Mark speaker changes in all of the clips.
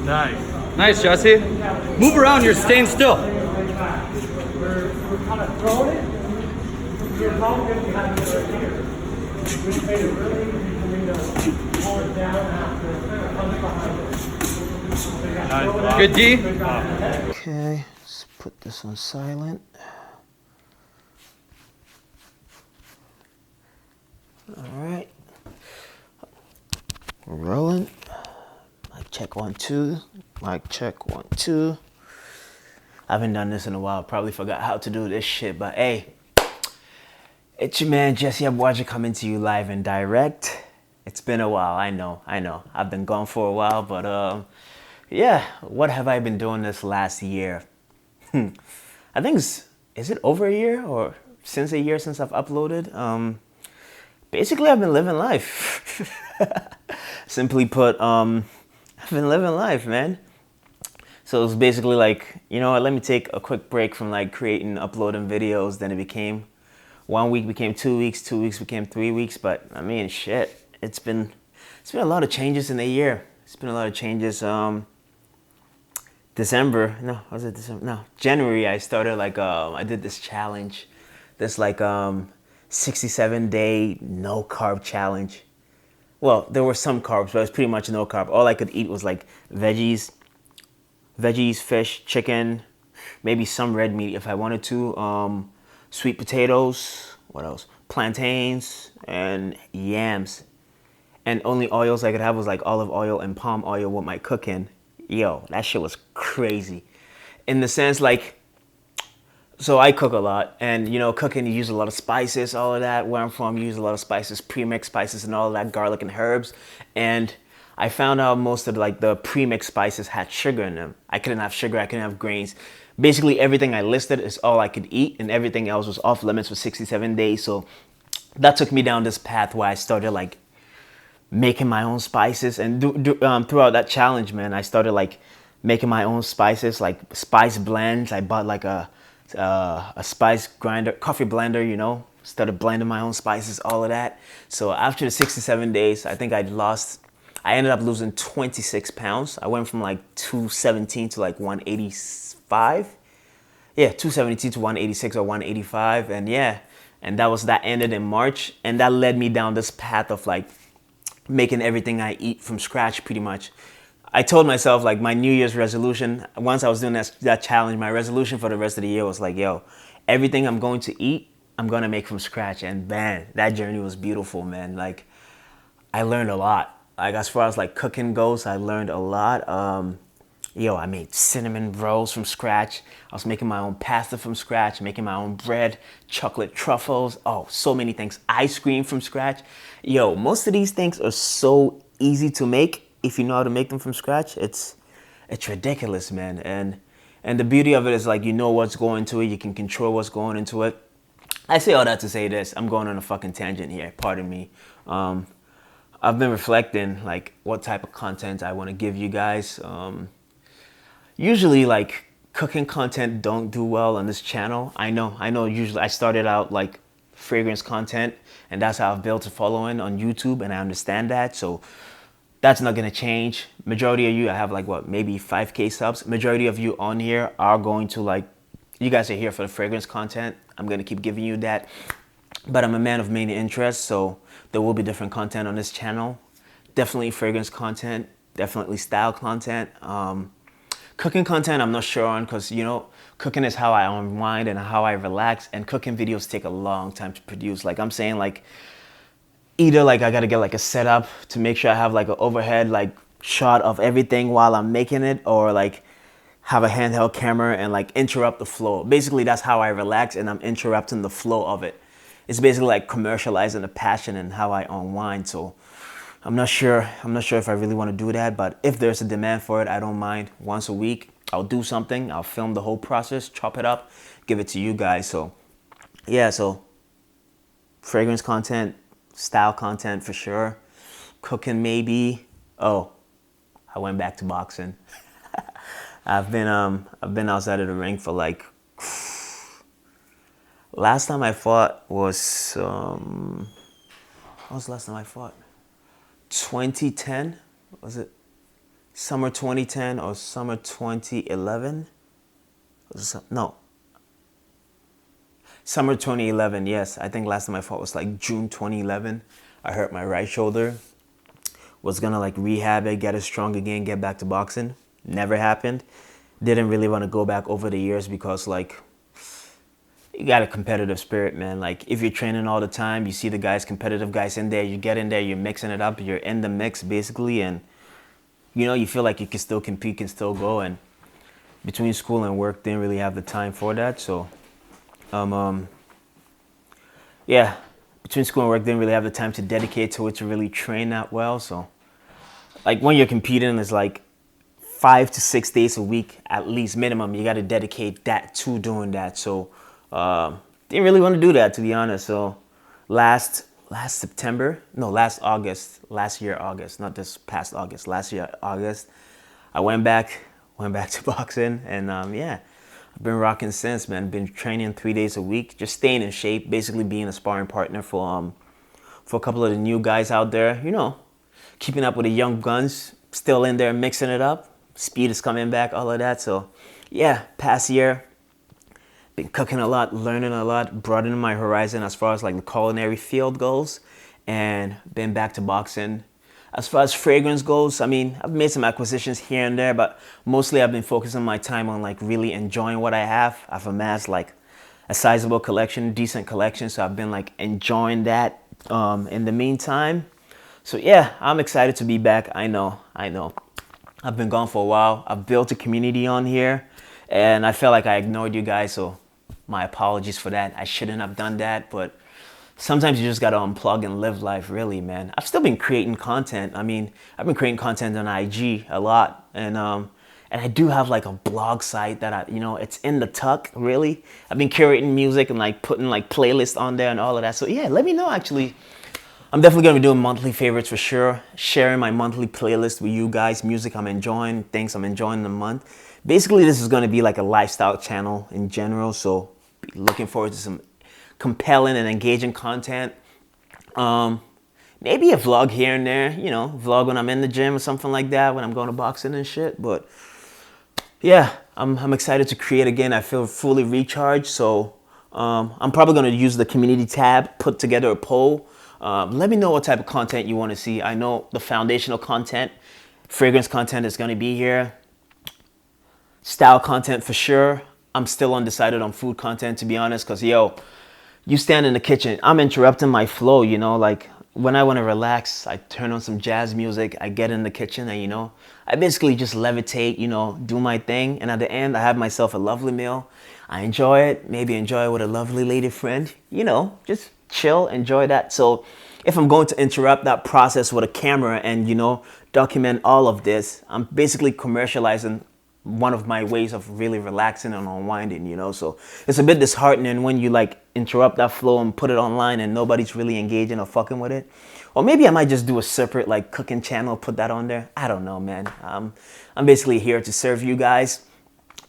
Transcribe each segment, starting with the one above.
Speaker 1: Nice. Nice, Jesse. Move around, you're staying still.
Speaker 2: We're kind of throwing it. You're probably going to be having it right here. We made it really easy for me to pull it down after it comes behind it.
Speaker 1: Good D.
Speaker 3: Okay, let's put this on silent. All right. We're rolling. Mic check 1 2. Mic check 1 2. I haven't done this in a while. Probably forgot how to do this shit, but hey, it's your man Jesse Abuaja coming to you live and direct. It's been a while. I know. I've been gone for a while, but yeah. What have I been doing this last year? I think is it over a year or since a year since I've uploaded? Basically, I've been living life. Simply put, I've been living life, man. So it's basically like, you know what, let me take a quick break from like creating, uploading videos. Then it became 1 week became 2 weeks, 2 weeks became 3 weeks. But I mean, shit, it's been a lot of changes in a year. It's been a lot of changes. January, I started like, I did this challenge, this like 67-day no carb challenge. Well, there were some carbs, but it was pretty much no carb. All I could eat was like veggies, fish, chicken, maybe some red meat if I wanted to, sweet potatoes, what else? Plantains and yams. And only oils I could have was like olive oil and palm oil with my cooking. Yo, that shit was crazy. In the sense like, so I cook a lot, and you know, cooking, you use a lot of spices, all of that. Where I'm from, you use a lot of spices, pre-mixed spices and all of that, garlic and herbs. And I found out most of like the pre-mixed spices had sugar in them. I couldn't have sugar, I couldn't have grains. Basically everything I listed is all I could eat, and everything else was off limits for 67 days. So that took me down this path where I started like making my own spices. And throughout that challenge, man, I started like making my own spices, like spice blends. I bought like a spice grinder, coffee blender, you know, started blending my own spices, all of that. So after the 67 days, I think I ended up losing 26 pounds. I went from like 217 to like 185. Yeah, 217 to 186 or 185. And yeah, and that ended in March. And that led me down this path of like making everything I eat from scratch pretty much. I told myself like my New Year's resolution, once I was doing that challenge, my resolution for the rest of the year was like, yo, everything I'm going to eat, I'm going to make from scratch. And man, that journey was beautiful, man. Like I learned a lot. Like as far as like cooking goes, I learned a lot. I made cinnamon rolls from scratch. I was making my own pasta from scratch, making my own bread, chocolate truffles. Oh, so many things. Ice cream from scratch. Yo, most of these things are so easy to make. If you know how to make them from scratch, it's ridiculous, man. And the beauty of it is like, you know what's going into it. You can control what's going into it. I say all that to say this. I'm going on a fucking tangent here. Pardon me. I've been reflecting like what type of content I want to give you guys. Usually like cooking content don't do well on this channel. I know usually I started out like fragrance content, and that's how I've built a following on YouTube, and I understand that. So that's not gonna change. Majority of you, I have like what, maybe 5K subs. Majority of you on here are going to like, you guys are here for the fragrance content. I'm gonna keep giving you that. But I'm a man of many interests, so there will be different content on this channel. Definitely fragrance content, definitely style content. Cooking content, I'm not sure on, because you know, cooking is how I unwind and how I relax, and cooking videos take a long time to produce. Like I'm saying, like either like I gotta get like a setup to make sure I have like an overhead like shot of everything while I'm making it, or like have a handheld camera and like interrupt the flow. Basically that's how I relax, and I'm interrupting the flow of it. It's basically like commercializing the passion and how I unwind. So I'm not sure if I really want to do that, but if there's a demand for it, I don't mind. Once a week I'll do something, I'll film the whole process, chop it up, give it to you guys. So yeah, so fragrance content, style content for sure, cooking maybe. Oh, I went back to boxing. I've been outside of the ring for like Last time I fought was what was the last time I fought? 2010? Was it summer 2010 or summer 2011? No. Summer 2011, yes. I think last time I fought was like June 2011. I hurt my right shoulder. Was gonna like rehab it, get it strong again, get back to boxing. Never happened. Didn't really want to go back over the years because like you got a competitive spirit, man. Like if you're training all the time, you see the guys, competitive guys in there, you get in there, you're mixing it up, you're in the mix basically, and you know, you feel like you can still compete, can still go. And between school and work, didn't really have the time for that. So, yeah, between school and work, didn't really have the time to dedicate to it to really train that well. So, like when you're competing, it's like 5 to 6 days a week at least minimum. You got to dedicate that to doing that. So, didn't really want to do that, to be honest. So, last year August, not this past August, last year August, I went back to boxing, and yeah, I've been rocking since, man. Been training 3 days a week, just staying in shape, basically being a sparring partner for a couple of the new guys out there, you know, keeping up with the young guns, still in there mixing it up. Speed is coming back, all of that. So yeah, past year, been cooking a lot, learning a lot, broadening my horizon as far as like the culinary field goes, and been back to boxing. As far as fragrance goes, I mean, I've made some acquisitions here and there, but mostly I've been focusing my time on like really enjoying what I have. I've amassed like a sizable collection, decent collection, so I've been like enjoying that in the meantime. So yeah, I'm excited to be back. I know. I've been gone for a while. I've built a community on here, and I felt like I ignored you guys, so my apologies for that. I shouldn't have done that, but sometimes you just gotta unplug and live life, really, man. I've still been creating content. I mean, I've been creating content on IG a lot, and I do have like a blog site that it's in the tuck, really. I've been curating music and like putting like playlists on there and all of that. So yeah, let me know actually. I'm definitely gonna be doing monthly favorites for sure. Sharing my monthly playlist with you guys, music I'm enjoying, things I'm enjoying in the month. Basically, this is gonna be like a lifestyle channel in general. So be looking forward to some compelling and engaging content. Maybe a vlog here and there, vlog when I'm in the gym or something like that, when I'm going to boxing and shit. But yeah, I'm excited to create again. I feel fully recharged. So I'm probably gonna use the community tab, put together a poll. Let me know what type of content you want to see. I know the foundational content, fragrance content is going to be here. Style content for sure. I'm still undecided on food content, to be honest, because, you stand in the kitchen. I'm interrupting my flow, like when I want to relax, I turn on some jazz music. I get in the kitchen and, I basically just levitate, do my thing. And at the end, I have myself a lovely meal. I enjoy it, maybe enjoy it with a lovely lady friend, just chill, enjoy that. So if I'm going to interrupt that process with a camera and, document all of this, I'm basically commercializing one of my ways of really relaxing and unwinding, so it's a bit disheartening when you like interrupt that flow and put it online and nobody's really engaging or fucking with it. Or maybe I might just do a separate like cooking channel, put that on there. I don't know, man. I'm basically here to serve you guys.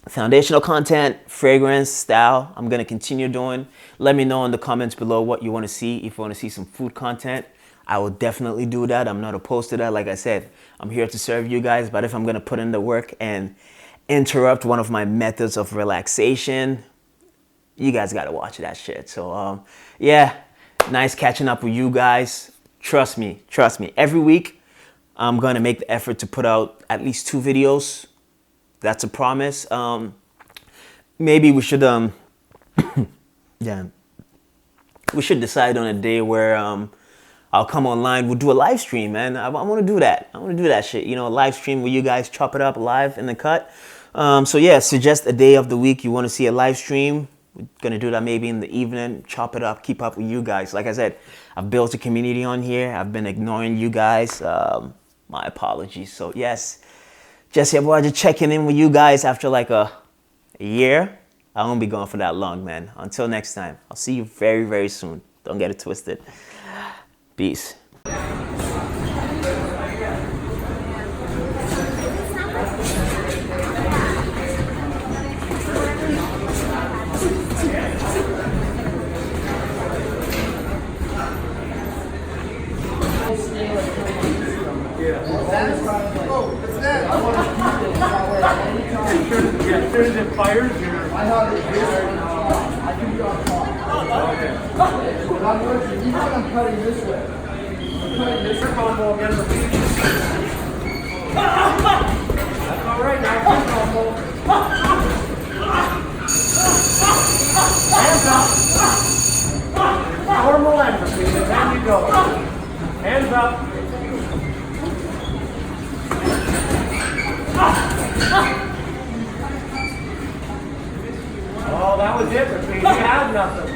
Speaker 3: Foundational content, fragrance, style, I'm going to continue doing. Let me know in the comments below what you want to see. If you want to see some food content, I will definitely do that. I'm not opposed to that. Like I said, I'm here to serve you guys. But if I'm going to put in the work and interrupt one of my methods of relaxation, you guys got to watch that shit. So, yeah, nice catching up with you guys. Trust me. Every week, I'm going to make the effort to put out at least 2 videos. That's a promise. Maybe we should, we should decide on a day where I'll come online. We'll do a live stream, man. I want to do that. I want to do that shit. A live stream where you guys chop it up live in the cut. So yeah, suggest a day of the week you want to see a live stream. We're gonna do that maybe in the evening. Chop it up. Keep up with you guys. Like I said, I've built a community on here. I've been ignoring you guys. My apologies. So yes. Jesse Abuaja just checking in with you guys after like a year. I won't be gone for that long, man. Until next time, I'll see you very, very soon. Don't get it twisted. Peace.
Speaker 2: as soon as it fires, you're.
Speaker 4: I have it here. I can be on top. But I'm working, even when I'm cutting this way. I'm cutting this way.
Speaker 2: Combo again, repeat. That's all right now. Free combo. Hands up. Normal and repeat. There you go. Hands up. Oh, that was it, repeat. You had nothing.